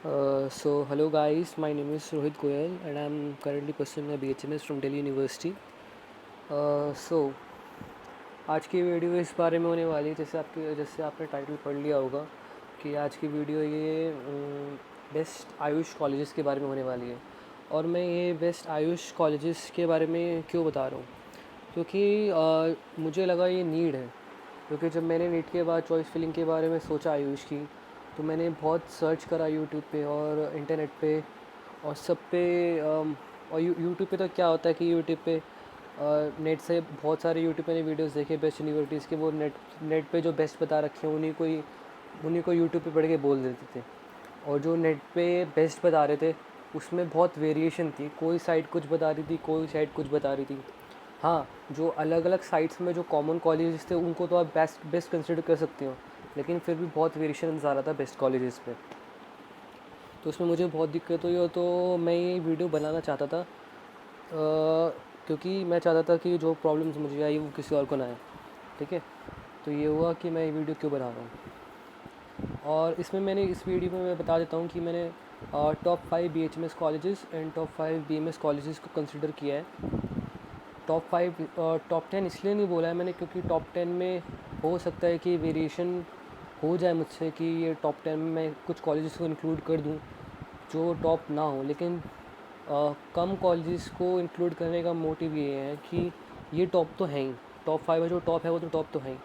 Hello guys, my name is Rohit Goyal and I'm currently pursuing a BHMS from Delhi University. So आज की video इस बारे में होने वाली है, जैसे आपने टाइटल पढ़ लिया होगा कि आज की वीडियो ये बेस्ट आयुष कॉलेजेस के बारे में होने वाली है। और मैं ये बेस्ट आयुष कॉलेजेस के बारे में क्यों बता रहा हूँ, क्योंकि मुझे लगा ये नीड है। क्योंकि जब मैंने नीट के बाद चॉइस फिलिंग के बारे में सोचा आयुष की, तो मैंने बहुत सर्च करा यूट्यूब पे और इंटरनेट पे और सब पे। और यूट्यूब पे तो क्या होता है कि यूट्यूब पे नेट से बहुत सारे यूट्यूब पे वीडियोस देखे बेस्ट यूनिवर्सिटीज़ के, वो नेट पे जो बेस्ट बता रखे हैं उन्हीं को यूट्यूब पे पढ़ के बोल देते थे। और जो नेट पे बेस्ट बता रहे थे उसमें बहुत वेरिएशन थी, कोई साइट कुछ बता रही थी, कोई साइट कुछ बता रही थी। हाँ, जो अलग अलग साइट्स में जो कॉमन कॉलेजेस थे उनको तो आप बेस्ट कंसिडर कर सकते हो, लेकिन फिर भी बहुत वेरिएशन आ रहा था बेस्ट कॉलेजेस पे। तो उसमें मुझे बहुत दिक्कत हुई और तो मैं ये वीडियो बनाना चाहता था, क्योंकि मैं चाहता था कि जो प्रॉब्लम्स मुझे आई वो किसी और को ना आए। ठीक है, तो ये हुआ कि मैं ये वीडियो क्यों बना रहा हूँ। और इसमें मैंने इस वीडियो में मैं बता देता हूँ कि मैंने top 5 BHMS colleges and top 5 BMS colleges को कंसिडर किया है। टॉप 10 इसलिए नहीं बोला है मैंने क्योंकि टॉप 10 में हो सकता है कि वेरिएशन हो जाए मुझसे कि ये टॉप 10 में मैं कुछ कॉलेजेस को इंक्लूड कर दूँ जो टॉप ना हो, लेकिन कम कॉलेजेस को इंक्लूड करने का मोटिव ये है कि ये टॉप तो हैं ही। टॉप 5 में जो टॉप है वो तो टॉप तो हैं ही।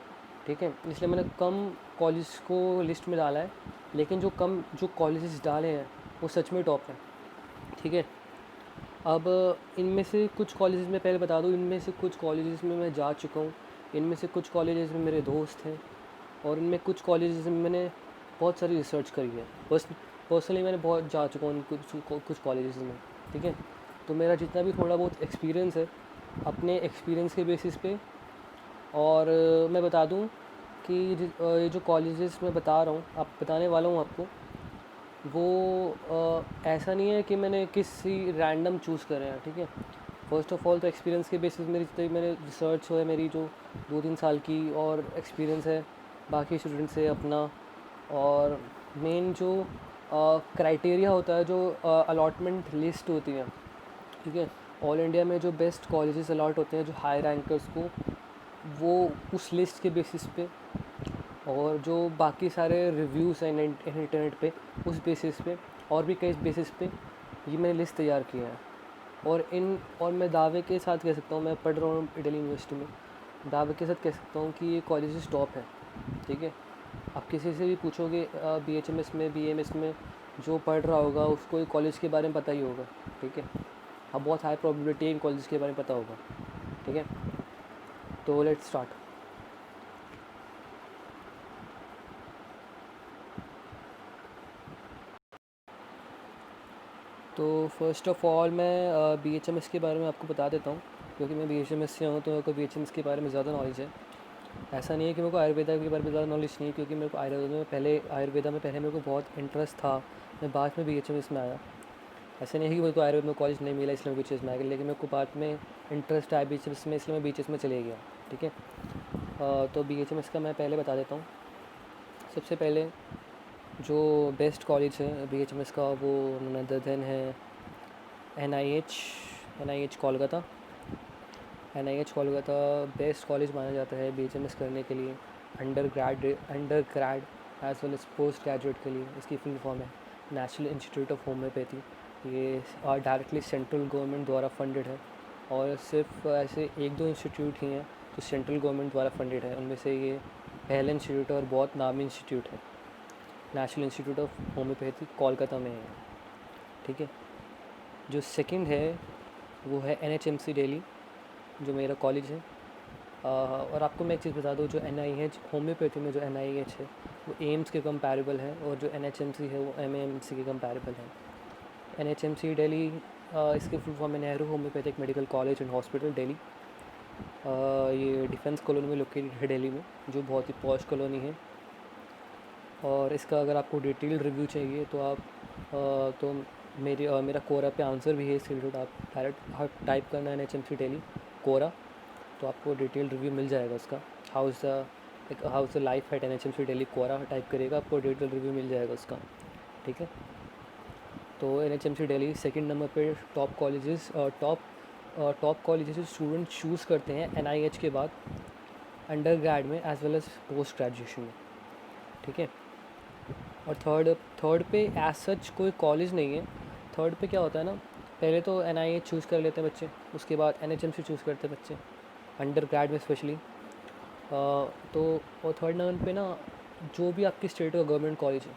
ठीक है, इसलिए मैंने कम कॉलेज को लिस्ट में डाला है, लेकिन जो कॉलेजेस डाले हैं वो सच में टॉप हैं। ठीक है, अब इनमें से कुछ कॉलेजेस में पहले बता दूँ, इनमें से कुछ कॉलेजेस में मैं जा चुका हूँ, इनमें से कुछ कॉलेजेस में मेरे दोस्त हैं और इनमें कुछ कॉलेजेस में मैंने बहुत सारी रिसर्च करी है। पर्सनली मैंने बहुत जा चुका हूँ कुछ कॉलेजेस में। ठीक है, तो मेरा जितना भी थोड़ा बहुत एक्सपीरियंस है, अपने एक्सपीरियंस के बेसिस पे। और मैं बता दूँ कि ये जो कॉलेजेस मैं बता रहा हूँ, बताने वाला हूँ आपको, वो ऐसा नहीं है कि मैंने किसी रैंडम चूज़ करे हैं। ठीक है, फ़र्स्ट ऑफ़ ऑल तो एक्सपीरियंस के बेसिस मेरी जितनी मैंने रिसर्च है, मेरी जो 2-3 साल की और एक्सपीरियंस है बाकी स्टूडेंट से अपना। और मेन जो क्राइटेरिया होता है, जो अलॉटमेंट लिस्ट होती है, ठीक है, ऑल इंडिया में जो बेस्ट कॉलेजेस अलॉट होते हैं जो हाई रैंकर्स को, वो उस लिस्ट के बेसिस पे और जो बाकी सारे रिव्यूज़ हैं इंटरनेट पे उस बेसिस पे और भी कई बेसिस पे ये मैंने लिस्ट तैयार किया है। और मैं दावे के साथ कह सकता हूँ, मैं पढ़ रहा हूँ दिल्ली यूनिवर्सिटी में, दावे के साथ कह सकता हूँ कि ये कॉलेजेस टॉप है। ठीक है, आप किसी से भी पूछोगे BHMS में BMS में जो पढ़ रहा होगा उसको ये कॉलेज के बारे में पता ही होगा। ठीक है, अब बहुत हाई प्रोबेबिलिटी इन कॉलेज के बारे में पता होगा। ठीक है, तो लेट्स स्टार्ट। तो फर्स्ट ऑफ़ ऑल मैं BHMS के बारे में आपको बता देता हूँ, क्योंकि मैं BHMS से हूँ तो मेरे को BHMS के बारे में ज़्यादा नॉलेज है। ऐसा नहीं है कि मेरे को आयुर्वेदा के बारे में ज़्यादा नॉलेज नहीं है, क्योंकि मेरे को आयुर्वेदा में पहले मेरे को बहुत इंटरेस्ट था, मैं बाद में BHMS में आया। ऐसा नहीं है कि मेरे को आयुर्वेद में कॉलेज नहीं मिला इसलिए मैं BHMS में आ गया, लेकिन मेरे को बाद में इंटरेस्ट आया BHMS में, इसलिए मैं BHMS में चले गया। ठीक है, तो BHMS का मैं पहले बता देता हूँ। सबसे पहले जो बेस्ट कॉलेज है BHMS का वो नदर देन है NIH Kolkata. NIH Kolkata best college माना जाता है BHMS करने के लिए, under grad as well as post graduate के लिए। इसकी फुल फॉर्म है नेशनल इंस्टीट्यूट ऑफ होम्योपैथी। ये डायरेक्टली सेंट्रल गवर्नमेंट द्वारा फंडेड है, और सिर्फ ऐसे 1-2 इंस्टीट्यूट ही हैं जो सेंट्रल गवर्नमेंट द्वारा फंडेड है, उनमें से ये पहला इंस्टीट्यूट और बहुत नामी इंस्टीट्यूट है। National Institute of homeopathy Kolkata में है। ठीक है, जो सेकंड है वो है NHMC दिल्ली, जो मेरा कॉलेज है। और आपको मैं एक चीज़ बता दूँ, जो NIH होम्योपैथी में जो NIH है वो एम्स के कंपैरेबल है, और जो NHMC है वो MAMC के कंपैरेबल है। NHMC दिल्ली, इसके फुल फॉर्म है Nehru homeopathic medical college and hospital Delhi. ये डिफेंस कॉलोनी में लोकेटेड है दिल्ली में, जो बहुत ही पॉश कॉलोनी है। और इसका अगर आपको डिटेल्ड रिव्यू चाहिए तो तो मेरा कोरा पे आंसर भी है इसके रिलेटेड। आप डायरेक्ट टाइप करना है NHMC दिल्ली कोरा, तो आपको डिटेल रिव्यू मिल जाएगा उसका। How is the life at NHMC Delhi Quora type करिएगा, आपको डिटेल रिव्यू मिल जाएगा उसका। ठीक है, तो NHMC दिल्ली सेकंड नंबर पे टॉप कॉलेजेस स्टूडेंट चूज़ करते हैं NIH के बाद अंडर ग्रेड में as well as post graduation में, ठीक है। और थर्ड पे एज सच कोई कॉलेज नहीं है। थर्ड पे क्या होता है ना, पहले तो NIH चूज़ कर लेते हैं बच्चे, उसके बाद NHMC चूज़ करते हैं बच्चे अंडर ग्रेड में स्पेशली। तो और थर्ड नंबर पे ना जो भी आपकी स्टेट का गवर्नमेंट कॉलेज है,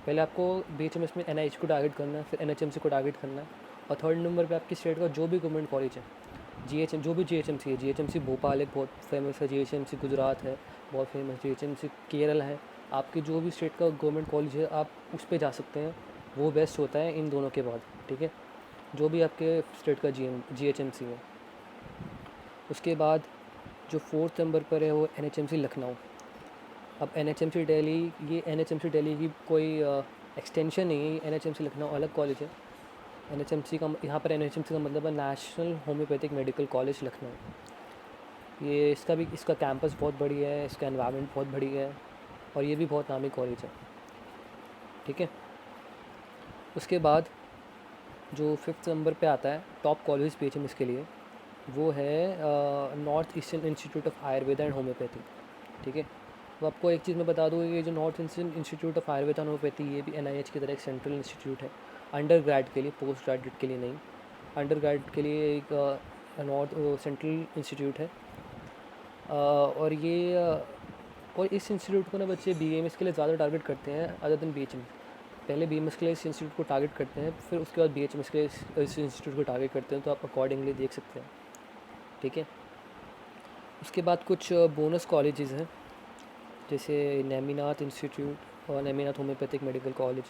पहले आपको BHMS में NIH को टारगेट करना है, फिर NHMC को टारगेट करना है। और थर्ड नंबर पे आपकी स्टेट का जो भी गवर्नमेंट कॉलेज है, जो भी GHMC है, GHMC भोपाल एक बहुत फेमस है, GHMC गुजरात है बहुत फेमस, GHMC केरल है। आपकी जो भी स्टेट का गवर्नमेंट कॉलेज है आप उस पर जा सकते हैं, वो बेस्ट होता है इन दोनों के बाद, ठीक है, जो भी आपके स्टेट का GHMC है। उसके बाद जो फोर्थ नंबर पर है वो NHMC लखनऊ। अब NHMC दिल्ली, ये NHMC दिल्ली की कोई एक्सटेंशन नहीं है, NHMC लखनऊ अलग कॉलेज है। NHMC का यहाँ पर NHMC का मतलब है national homeopathic medical college Lucknow. ये इसका कैंपस बहुत बढ़िया है, इसका एनवायरनमेंट बहुत बढ़िया है और ये भी बहुत नामी कॉलेज है, ठीक है। उसके बाद जो फिफ्थ नंबर पे आता है टॉप कॉलेज BHMS के लिए, वो है north eastern institute of Ayurveda and homeopathy, ठीक है। तो आपको एक चीज़ मैं बता दूँ, ये जो north eastern institute of Ayurveda and homeopathy, ये भी NIH की तरह एक सेंट्रल इंस्टीट्यूट है, अंडर ग्रेड के लिए, पोस्ट ग्रेजुएट के लिए नहीं। अंडर ग्रेड के लिए एक नॉर्थ सेंट्रल इंस्टीट्यूट है। और ये और इस इंस्टीट्यूट को ना बच्चे BAMS के लिए ज़्यादा टारगेट करते हैं अदर देन BHMS। पहले BAMS के लिए इस इंस्टीट्यूट को टारगेट करते हैं, फिर उसके बाद BHMS के लिए इस इंस्टीट्यूट को टारगेट करते हैं, तो आप अकॉर्डिंगली देख सकते हैं, ठीक है। उसके बाद कुछ बोनस कॉलेजेस हैं, जैसे नेमिनाथ इंस्टीट्यूट और Neminath homeopathic medical college,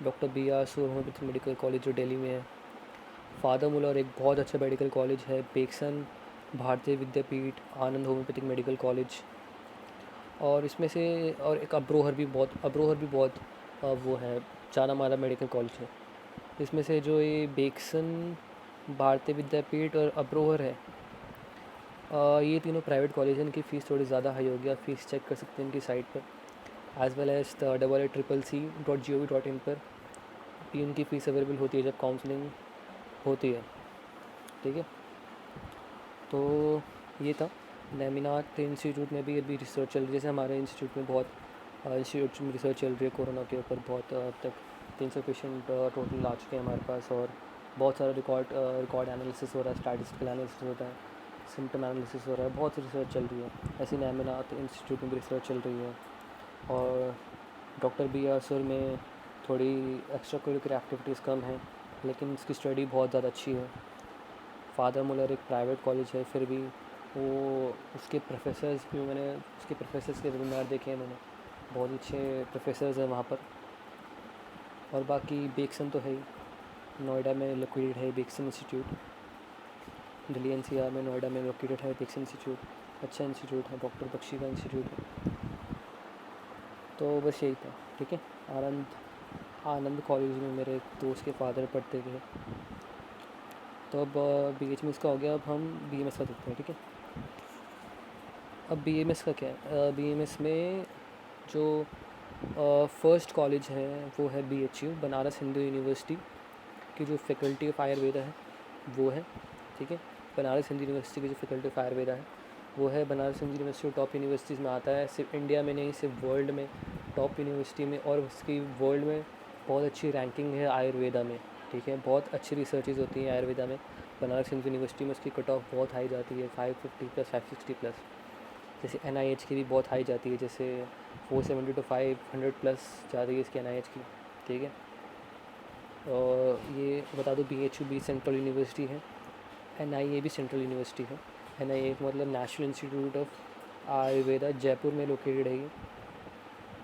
doctor BR सूर होम्योपैथिक मेडिकल कॉलेज जो दिल्ली में है। फादर मुल्लर एक बहुत अच्छा मेडिकल कॉलेज है। बेक्सन भारतीय विद्यापीठ, आनंद होम्योपैथिक मेडिकल कॉलेज, और इसमें से और एक अब्रोहर भी बहुत वो है जाना माना मेडिकल कॉलेज है। इसमें से जो ये बेक्सन, भारतीय विद्यापीठ और अब्रोहर है, ये तीनों प्राइवेट कॉलेज हैं। इनकी फ़ीस थोड़ी ज़्यादा हाई होगी, आप फ़ीस चेक कर सकते हैं इनकी साइट पर, एज़ वेल एज़ AACCC.gov.in पर भी इनकी फ़ीस अवेलेबल होती है जब काउंसलिंग होती है, ठीक है। तो ये था नेमिनाथ इंस्टीट्यूट में भी अभी रिसर्च चल रही है, जैसे हमारे इंस्टीट्यूट में बहुत इंस्टीट्यूट में रिसर्च चल रही है कोरोना के ऊपर। बहुत अब तक 300 पेशेंट टोटल आ चुके हैं हमारे पास, और बहुत सारा रिकॉर्ड एनालिसिस हो रहा है, स्टैटिस्टिकल एनालिसिस होता है, सिम्टम एनालिसिस हो रहा है, बहुत सी रिसर्च चल रही है। ऐसी नेमिनाथ इंस्टीट्यूट में भी रिसर्च चल रही है। और डॉक्टर BR सूर में थोड़ी एक्स्ट्रा करिकुलर एक्टिविटीज़ कम हैं, लेकिन इसकी स्टडी बहुत ज़्यादा अच्छी है। फादर मुल्लर एक प्राइवेट कॉलेज है, फिर भी वो उसके प्रोफेसर्स के वेबिनार देखे हैं मैंने, बहुत अच्छे प्रोफेसर्स हैं वहाँ पर। और बाकी बेक्सन तो है ही, नोएडा में लोकेटेड है बेक्सन इंस्टीट्यूट, दिल्ली NCR में नोएडा में लोकेटेड है बेक्सन इंस्टीट्यूट, अच्छा इंस्टीट्यूट है, डॉक्टर बख्शी का इंस्टीट्यूट है। तो बस यही था, ठीक है। आनंद कॉलेज में मेरे दोस्त के फादर पढ़ते थे। तो अब BHMS का हो गया, अब हम BMS का देखते हैं, ठीक है। अब BMS का क्या है, BMS में जो फर्स्ट कॉलेज है वो है BHU, बनारस हिंदू यूनिवर्सिटी की जो फैकल्टी ऑफ आयुर्वेदा है वो है, ठीक है। बनारस हिंदू यूनिवर्सिटी की जो फैकल्टी ऑफ आयुर्वेदा है वो है। Banaras Hindu university top universities में आता है, सिर्फ इंडिया में नहीं, सिर्फ वर्ल्ड में टॉप यूनिवर्सिटी में, और उसकी वर्ल्ड में बहुत अच्छी रैंकिंग है आयुर्वेदा में, ठीक है। बहुत अच्छी रिसर्चेज होती हैं आयुर्वेदा में। बनारस हिंदू यूनिवर्सिटी में उसकी कट ऑफ बहुत हाई जाती है, 550 प्लस 560 प्लस। जैसे NIH की भी बहुत हाई जाती है, जैसे 470 to 500 प्लस जाती है इसकी NIH की, ठीक है। और ये बता दो BHU भी सेंट्रल यूनिवर्सिटी है, NIA भी सेंट्रल यूनिवर्सिटी है। NIA मतलब national Institute of Ayurveda, Jaipur में लोकेटेड है ये।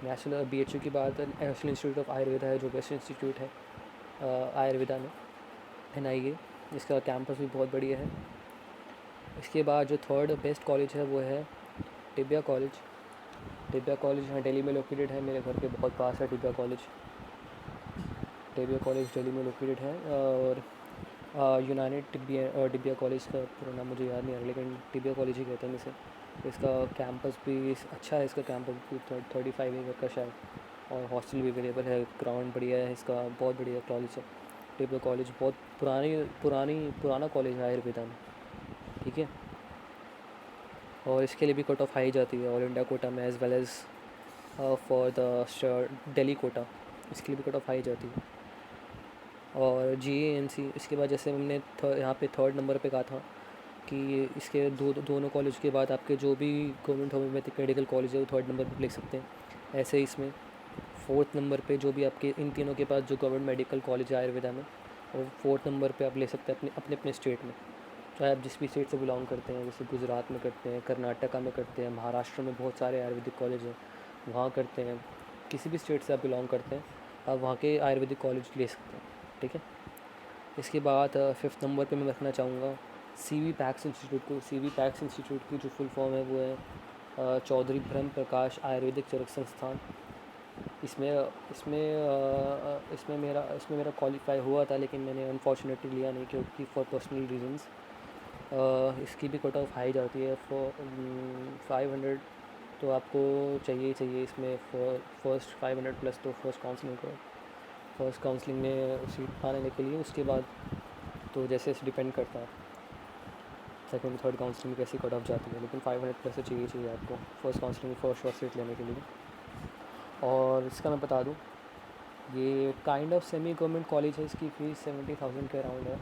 नेशनल BHU की बात नेशनल इंस्टीट्यूट ऑफ आयुर्वेदा है जो बेस्ट इंस्टीट्यूट है आयुर्वेदा में, NIA। इसका कैंपस भी बहुत बढ़िया है। इसके बाद जो थर्ड बेस्ट कॉलेज है वो है टिबिया कॉलेज यहाँ दिल्ली में लोकेटेड है, मेरे घर के बहुत पास है टिबिया कॉलेज दिल्ली में लोकेटेड है। और यूनाइटेड टिबिया कॉलेज का पूरा नाम मुझे याद नहीं आ रहा, लेकिन टिबिया कॉलेज ही कहते हैं इसे। इसका कैंपस भी अच्छा है, इसका कैंपस भी 35 एकड़ का शायद, और हॉस्टल भी अवेलेबल है, ग्राउंड बढ़िया है इसका, बहुत बढ़िया कॉलेज है। रेपुटेबल कॉलेज, बहुत पुराना कॉलेज है आयुर्वेदा में, ठीक है। और इसके लिए भी कट ऑफ हाई जाती है ऑल इंडिया कोटा में, as well as for the Delhi quota, इसके लिए भी कट ऑफ हाई जाती है। और GAMC, इसके बाद जैसे हमने यहाँ पे थर्ड नंबर पे कहा था कि इसके दोनों कॉलेज के बाद आपके जो भी गवर्नमेंट होम्योपैथिक मेडिकल कॉलेज है वो थर्ड नंबर पे लिख सकते हैं। ऐसे ही इसमें फोर्थ नंबर पे जो भी आपके इन तीनों के पास जो गवर्नमेंट मेडिकल कॉलेज है आयुर्वेदा में, और फोर्थ नंबर पे आप ले सकते हैं अपने अपने स्टेट में, चाहे आप जिस भी स्टेट से बिलोंग करते हैं। जैसे गुजरात में करते हैं, कर्नाटका में करते हैं, महाराष्ट्र में बहुत सारे आयुर्वेदिक कॉलेज हैं, वहाँ करते हैं। किसी भी स्टेट से आप बिलोंग करते हैं, आप वहाँ के आयुर्वेदिक कॉलेज ले सकते हैं, ठीक है। इसके बाद फिफ्थ नंबर पे मैं रखना चाहूँगा CV पैक्स इंस्टीट्यूट को। CV पैक्स इंस्टीट्यूट की जो फुल फॉर्म है वो है चौधरी ब्रह्म प्रकाश आयुर्वेदिक चरक संस्थान। इसमें मेरा क्वालिफाई हुआ था, लेकिन मैंने अनफॉर्चुनेटली लिया नहीं, क्योंकि फॉर पर्सनल रीजंस। इसकी भी कट ऑफ हाई जाती है फॉर 500, तो आपको चाहिए इसमें फर्स्ट 500 प्लस, तो फर्स्ट काउंसलिंग में सीट पाने के लिए। उसके बाद तो जैसे डिपेंड करता है सेकंड थर्ड काउंसलिंग में कैसी कट ऑफ जाती है, लेकिन 500 प्लस तो चाहिए आपको फर्स्ट काउंसलिंग में फर्स्ट सीट लेने के लिए। और इसका मैं बता दूं, ये kind of semi government college है। इसकी फ़ीस 70,000 के अराउंड है,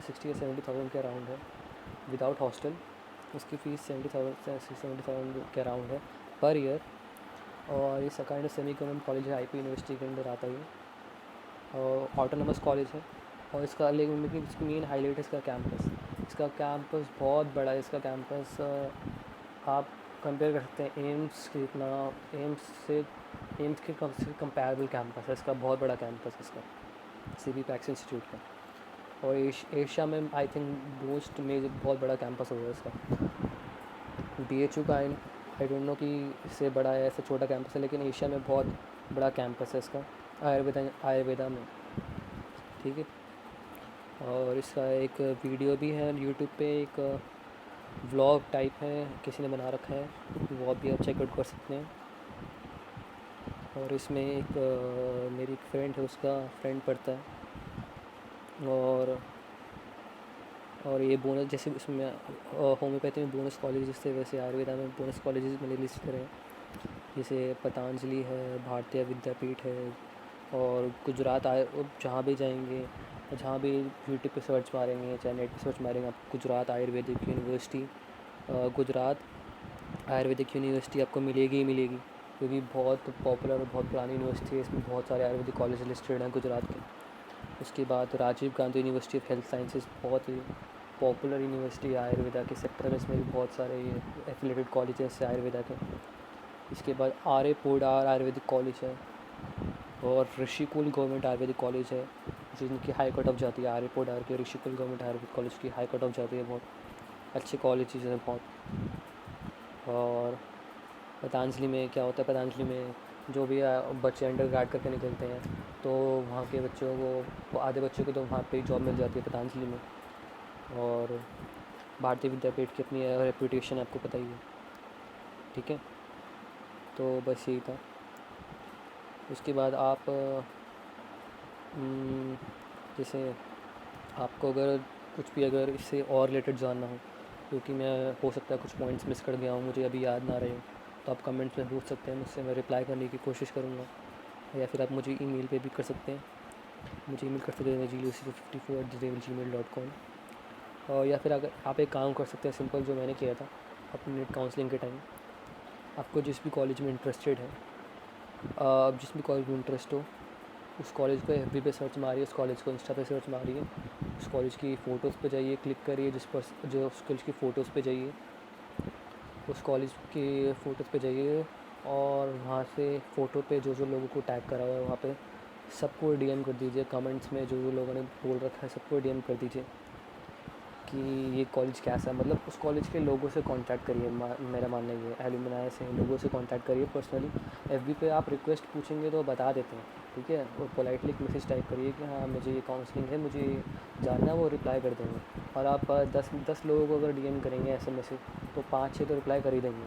60 या 70,000 के अराउंड है विदाउट हॉस्टल। इसकी फ़ीस 70,000 के अराउंड है पर ईयर। और ये kind of semi government college है, IP यूनिवर्सिटी के अंदर आता है, और ऑटोनमस कॉलेज है। और इसका लेकिन इसकी मेन हाईलाइट है इसका कैंपस। इसका कैंपस बहुत बड़ा है। इसका कैंपस आप कंपेयर कर सकते हैं एम्स के, इतना एम्स के कंपेरेबल कैंपस है इसका, बहुत बड़ा कैंपस है इसका, CV पैक्स इंस्टीट्यूट का। और एशिया में आई थिंक मोस्ट मेजर बहुत बड़ा कैंपस होगा इसका। BHU का आई डोंट नो कि इससे बड़ा है, ऐसा छोटा कैंपस है, लेकिन एशिया में बहुत बड़ा कैंपस है इसका आयुर्वेदा में, ठीक है। और इसका एक वीडियो भी है यूट्यूब पे, एक व्लॉग टाइप है, किसी ने बना रखा है, वो भी आप चेकआउट कर सकते हैं। और इसमें एक मेरी फ्रेंड है, उसका फ्रेंड पढ़ता है। और ये बोनस, जैसे इसमें होम्योपैथी में बोनस कॉलेजेस थे, वैसे आयुर्वेदा में बोनस कॉलेजेस मैंने लिस्ट करे हैं। जैसे पतंजलि है, भारतीय विद्यापीठ है, और गुजरात जहाँ भी जाएंगे, जहाँ भी यूट्यूब पे सर्च मारेंगे, चाहे नेट पे सर्च मारेंगे, आप गुजरात आयुर्वेदिक यूनिवर्सिटी, गुजरात आयुर्वेदिक यूनिवर्सिटी आपको मिलेगी ही मिलेगी, क्योंकि बहुत पॉपुलर और बहुत पुरानी यूनिवर्सिटी है। इसमें बहुत सारे आयुर्वेदिक कॉलेज लिस्टेड हैं गुजरात के। उसके बाद Rajiv Gandhi university of health sciences, बहुत ही पॉपुलर यूनिवर्सिटी है आयुर्वेदा के सेक्टर में। इसमें भी बहुत सारे एफिलेटेड कॉलेजेस हैं आयुर्वेदा के। इसके बाद RA पोडार आयुर्वेदिक कॉलेज है, और ऋषिकुल गवर्नमेंट आयुर्वेदिक कॉलेज है, जिनकी हाई कट ऑफ जाती है। RA पोडार के ऋषिकुल गवर्नमेंट आयुर्वेदिक कॉलेज की हाई कट ऑफ जाती है, बहुत अच्छे कॉलेजेस हैं बहुत। और पतंजलि में क्या होता है, पतंजलि में जो भी बच्चे अंडर ग्रेड करके निकलते हैं, तो वहाँ के बच्चों को, आधे बच्चों को तो वहाँ पे जॉब मिल जाती है पतंजलि में। और भारतीय विद्यापीठ की अपनी रेपुटेशन आपको पता ही है, ठीक है। तो बस यही था। उसके बाद आप जैसे आपको अगर कुछ भी अगर इससे और रिलेटेड जानना हो, क्योंकि मैं हो सकता है कुछ पॉइंट्स मिस कर गया हूँ, मुझे अभी याद ना रहे हो, तो आप कमेंट्स में पूछ सकते हैं मुझसे, मैं रिप्लाई करने की कोशिश करूँगा। या फिर आप मुझे ईमेल पे भी कर सकते हैं, मुझे ईमेल कर सकते हैं gluc54@gmail.com। और या फिर अगर आप एक काम कर सकते हैं सिंपल, जो मैंने किया था अपनी नेट काउंसलिंग के टाइम, आपको जिस भी कॉलेज में इंटरेस्टेड है, आप जिस भी कॉलेज में इंटरेस्ट हो, उस कॉलेज को FB पे सर्च मारिए, उस कॉलेज को इंस्टा पे सर्च मारिए, उस कॉलेज की फ़ोटोज़ पे जाइए, क्लिक करिए, जो उस कॉलेज की फ़ोटोज़ पे जाइए, उस कॉलेज की फ़ोटोज़ पे जाइए, और वहाँ से फ़ोटो पे जो लोगों को टैग करा हुआ है वहाँ पे सबको DM कर दीजिए। कमेंट्स में जो लोगों ने बोल रखा है सबको DM कर दीजिए कि ये कॉलेज कैसा है। मतलब उस कॉलेज के लोगों से कांटेक्ट करिए, मेरा मानना ये है, एलुमनाई से लोगों से कांटेक्ट करिए पर्सनली। FB पे आप रिक्वेस्ट पूछेंगे तो बता देते हैं, ठीक है। और पोलाइटली एक मैसेज टाइप करिए कि हाँ मुझे ये काउंसलिंग है, मुझे जानना है, वो रिप्लाई कर देंगे। और आप 10 लोगों को अगर DM करेंगे ऐसे मैसेज, तो 5-6 तो रिप्लाई कर ही देंगे,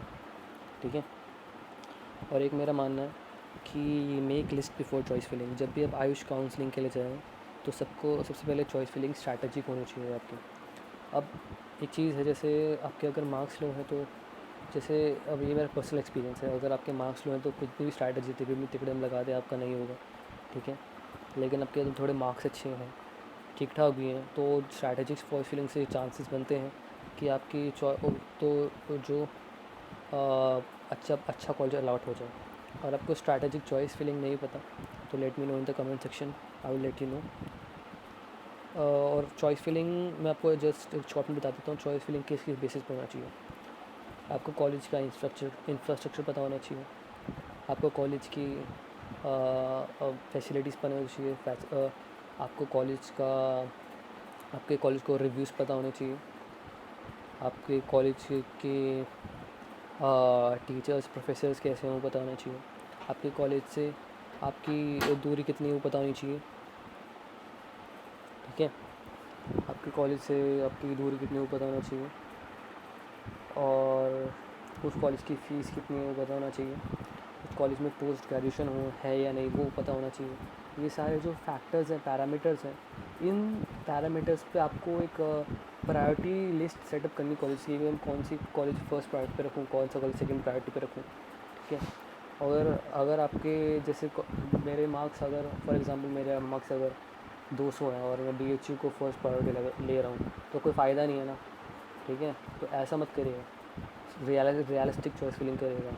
ठीक है। और एक मेरा मानना है कि make list before choice filling. जब भी आप आयुष काउंसलिंग के लिए जाएँ, तो सबको सबसे पहले चॉइस फिलिंग स्ट्रैटेजिक होनी चाहिए आपकी। अब एक चीज़ है, जैसे आपके अगर मार्क्स लो हैं तो जैसे अब ये मेरा पर्सनल एक्सपीरियंस है, अगर आपके मार्क्स लो हैं तो कुछ भी स्ट्रैटेजी तिकड़म तिकड़म लगा दे आपका नहीं होगा, ठीक है। लेकिन आपके अगर थोड़े मार्क्स अच्छे हैं, ठीक ठाक भी हैं, तो स्ट्रैटेजिक चॉइस फिलिंग से चांसेस बनते हैं कि आपकी तो जो अच्छा कॉलेज अलॉट हो जाए। और आपको स्ट्रैटेजिक चॉइस फिलिंग नहीं पता तो let me know in the comment section, I will let you know. और चॉइस फिलिंग मैं आपको जस्ट एक शॉर्ट में बता देता हूँ, चॉइस फिलिंग किस बेसिस पर होना चाहिए। आपको कॉलेज का इंफ्रास्ट्रक्चर पता होना चाहिए, आपको कॉलेज की फैसिलिटीज़ पता होनी चाहिए, आपके कॉलेज को रिव्यूज़ पता होने चाहिए, आपके कॉलेज के टीचर्स प्रोफेसर्स कैसे हों पता होना चाहिए, आपके कॉलेज से आपकी दूरी कितनी हो पता होनी चाहिए, ठीक है। आपके कॉलेज से आपकी दूरी कितनी हो पता होना चाहिए, और उस कॉलेज की फ़ीस कितनी हो पता होना चाहिए, उस कॉलेज में पोस्ट ग्रेजुएशन हो है या नहीं वो पता होना चाहिए। ये सारे जो फैक्टर्स हैं, पैरामीटर्स हैं, इन पैरामीटर्स पे आपको एक प्रायोरिटी लिस्ट सेटअप करनी कॉलेज की, मैं कौन सी कॉलेज फर्स्ट प्रायोरिटी पे रखूँ, कौन सा कॉलेज सेकंड प्रायोरिटी पे रखूँ, ठीक है। और अगर आपके जैसे मेरे मार्क्स अगर फॉर एग्ज़ाम्पल मेरे मार्क्स अगर 200 हैं और मैं BHU को फर्स्ट प्रायोरिटी ले रहा हूँ तो कोई फ़ायदा नहीं है ना, ठीक है। तो ऐसा मत करिएगा, रियलिस्टिक चॉइस फिलिंग करिएगा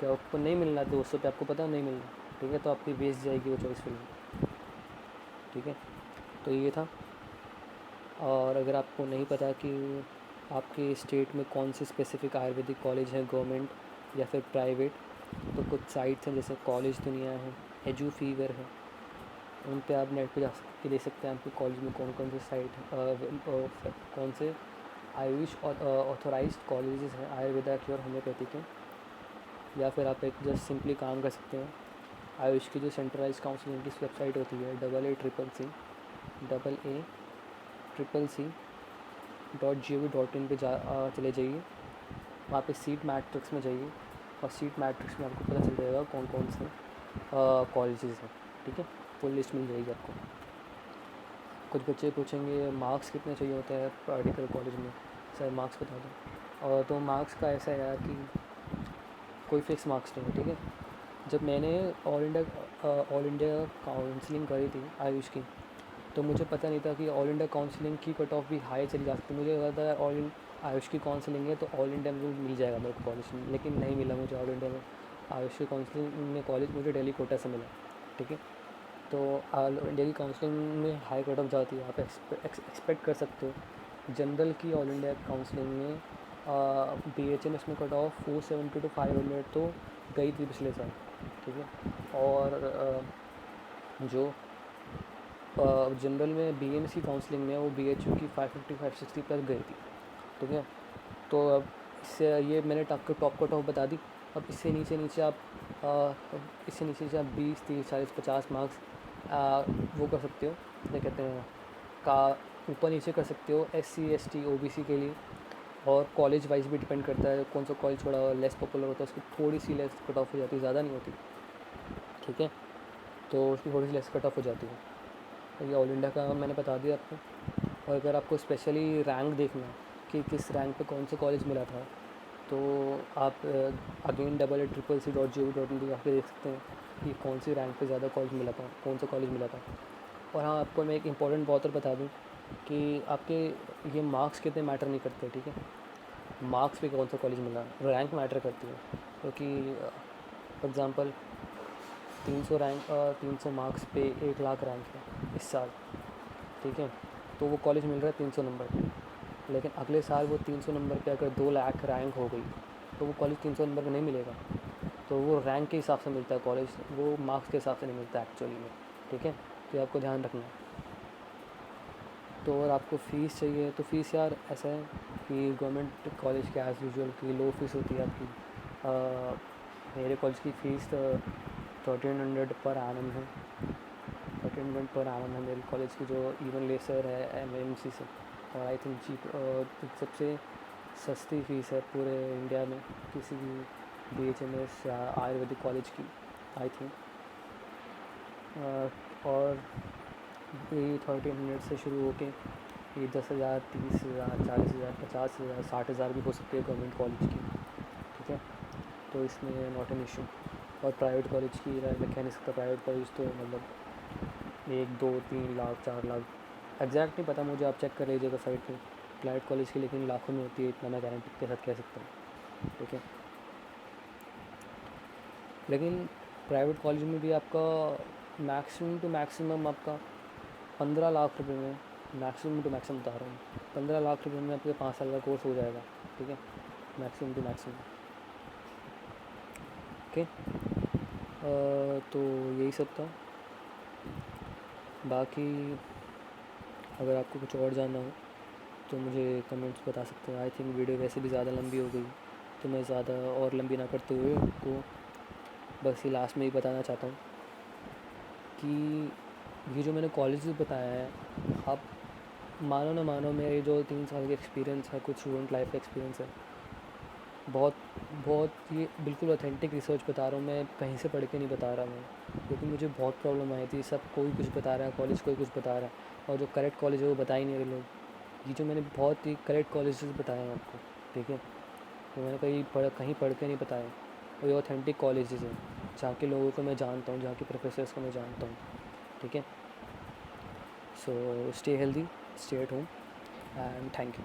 कि आपको नहीं मिलना 200 पे, आपको पता नहीं मिलना, ठीक है, तो आपकी वेस्ट जाएगी वो चॉइस फिलिंग, ठीक है। तो ये था। और अगर आपको नहीं पता कि आपके स्टेट में कौन से स्पेसिफ़िक आयुर्वेदिक कॉलेज हैं, गवर्नमेंट या फिर प्राइवेट, तो कुछ साइट्स हैं जैसे कॉलेज दुनिया है, एजू फीवर है, उन पे आप नेट पे जा के देख सकते हैं आपके कॉलेज में कौन कौन से कौन से आयुष ऑथोराइज्ड कॉलेजेस हैं आयुर्वेदा के और होम्योपैथी के। या फिर आप एक जस्ट सिंपली काम कर सकते हैं, आयुष की जो सेंट्रलाइज काउंसिलिंग की वेबसाइट होती है AA CCC.gov.in पे चले जाइए, वहाँ पे सीट मैट्रिक्स में जाइए और सीट मैट्रिक्स में आपको पता चल जाएगा कौन कौन से कॉलेजेस हैं, ठीक है, फुल लिस्ट मिल जाएगी आपको। कुछ बच्चे पूछेंगे मार्क्स कितने चाहिए होते हैं पर्टिकुलर कॉलेज में, सर मार्क्स बता दो। और तो मार्क्स का ऐसा है यार कि कोई फ़िक्स मार्क्स नहीं है, ठीक है। जब मैंने ऑल इंडिया काउंसलिंग करी थी आयुष की, तो मुझे पता नहीं था कि ऑल इंडिया काउंसलिंग की कट ऑफ भी हाई चली जा सकती है। मुझे लगा था आयुष की काउंसलिंग है तो ऑल इंडिया में मिल जाएगा मेरे को कॉलेज में, लेकिन नहीं मिला मुझे ऑल इंडिया में। आयुष की काउंसलिंग में कॉलेज मुझे दिल्ली कोटा से मिला, ठीक है। तो ऑल इंडिया की काउंसलिंग में हाई कट ऑफ जाती है, आप एक्सपेक्ट कर सकते हो। जनरल की ऑल इंडिया काउंसलिंग में BHMS में कट ऑफ 470 to 500 तो गई थी पिछले साल, ठीक है। और जो जनरल में BMS की काउंसलिंग में वो BHU की 550 560 प्लस गई थी, ठीक है। तो अब इससे ये मैंने टॉप कट ऑफ बता दी। अब इससे नीचे आप इससे नीचे से आप 20 30 40 50 मार्क्स वो कर सकते हो, क्या कहते हैं, का ऊपर नीचे कर सकते हो SC ST OBC के लिए। और कॉलेज वाइज भी डिपेंड करता है, कौन सा कॉलेज थोड़ा लेस पॉपुलर होता है उसकी थोड़ी सी लेस कट ऑफ हो जाती है, ज़्यादा नहीं होती, ठीक है। तो उसकी थोड़ी सी लेस कट ऑफ हो जाती है। तो ये ऑल इंडिया का मैंने बता दिया आपको। और अगर आपको स्पेशली रैंक देखना है कि किस रैंक पे कौन सा कॉलेज मिला था, तो आप अगेन AA CCC.gov.in पे जाके देख सकते हैं कि कौन सी रैंक पे ज़्यादा कॉलेज मिला था, कौन सा कॉलेज मिला था। और हाँ, आपको मैं एक इम्पॉर्टेंट बात और बता दूँ कि आपके ये मार्क्स कितने मैटर नहीं करते, ठीक है। मार्क्स पे कौन सा कॉलेज मिला, रैंक मैटर करती है, क्योंकि फॉर एग्ज़ाम्पल 300 मार्क्स पे 1 लाख रैंक है इस साल, ठीक है। तो वो कॉलेज मिल रहा है 300 नंबर पे, लेकिन अगले साल वो 300 नंबर पे अगर 2 लाख रैंक हो गई तो वो कॉलेज 300 नंबर पे नहीं मिलेगा। तो वो रैंक के हिसाब से मिलता है कॉलेज, वो मार्क्स के हिसाब से नहीं मिलता एक्चुअली में, ठीक है। तो ये आपको ध्यान रखना है। तो अगर आपको फ़ीस चाहिए तो फ़ीस यार ऐसा है कि गवर्नमेंट कॉलेज के एज़ यूजुअल की लो फीस होती है आपकी। मेरे कॉलेज की फ़ीस 1300 पर एनम है, 1300 पर एनम है मेरे कॉलेज की, जो इवन लेसर है MMC से। और आई थिंक सबसे सस्ती फ़ीस है पूरे इंडिया में किसी भी BHMS या आयुर्वेदिक कॉलेज की, आई थिंक। और ये 1300 से शुरू होके ये 10,000, 30,000, 40,000, 50,000, 60,000 भी हो सकती है गवर्नमेंट कॉलेज की, ठीक है। तो इसमें नॉट एन इशू। और प्राइवेट कॉलेज की मैं कह नहीं सकता, प्राइवेट कॉलेज तो मतलब 1, 2, 3 लाख, 4 लाख एग्जैक्ट नहीं पता मुझे, आप चेक कर लीजिएगा साइट पे प्राइवेट कॉलेज की, लेकिन लाखों में होती है, इतना मैं गारंटी के साथ कह सकता हूँ, ठीक है। लेकिन प्राइवेट कॉलेज में भी आपका मैक्सिमम टू मैक्सिमम आपका 15 लाख रुपए में, मैक्सिमम टू मैक्सिमम बता रहा हूँ, 15 लाख रुपए में आपके 5 साल का कोर्स हो जाएगा, ठीक है, मैक्सिमम टू मैक्सिमम, ओके। तो यही सब था। बाकी अगर आपको कुछ और जानना हो तो मुझे कमेंट्स बता सकते हैं। आई थिंक वीडियो वैसे भी ज़्यादा लंबी हो गई, तो मैं ज़्यादा और लंबी ना करते हुए आपको बस ये लास्ट में ही बताना चाहता हूँ कि ये जो मैंने कॉलेजेस बताया है, आप मानो ना मानो, मेरे जो 3 साल का एक्सपीरियंस है, कुछ स्टूडेंट लाइफ का एक्सपीरियंस है, बहुत बहुत ये बिल्कुल ऑथेंटिक रिसर्च बता रहा हूँ मैं, कहीं से पढ़ के नहीं बता रहा मैं, क्योंकि मुझे बहुत प्रॉब्लम आई थी, सब कोई कुछ बता रहा है, कॉलेज कोई कुछ बता रहा है, और जो करेक्ट कॉलेज है वो बता ही नहीं रहे लोग। ये जो मैंने बहुत ही करेक्ट कॉलेजेस बताए हैं आपको, ठीक है, तो मैंने कहीं पढ़ के नहीं बताया, और ये ऑथेंटिक कॉलेजेस हैं जहाँ के लोगों को मैं जानता हूँ, जहाँ के प्रोफेसर्स को मैं जानता हूँ, ठीक है। So stay healthy, stay at home, and thank you.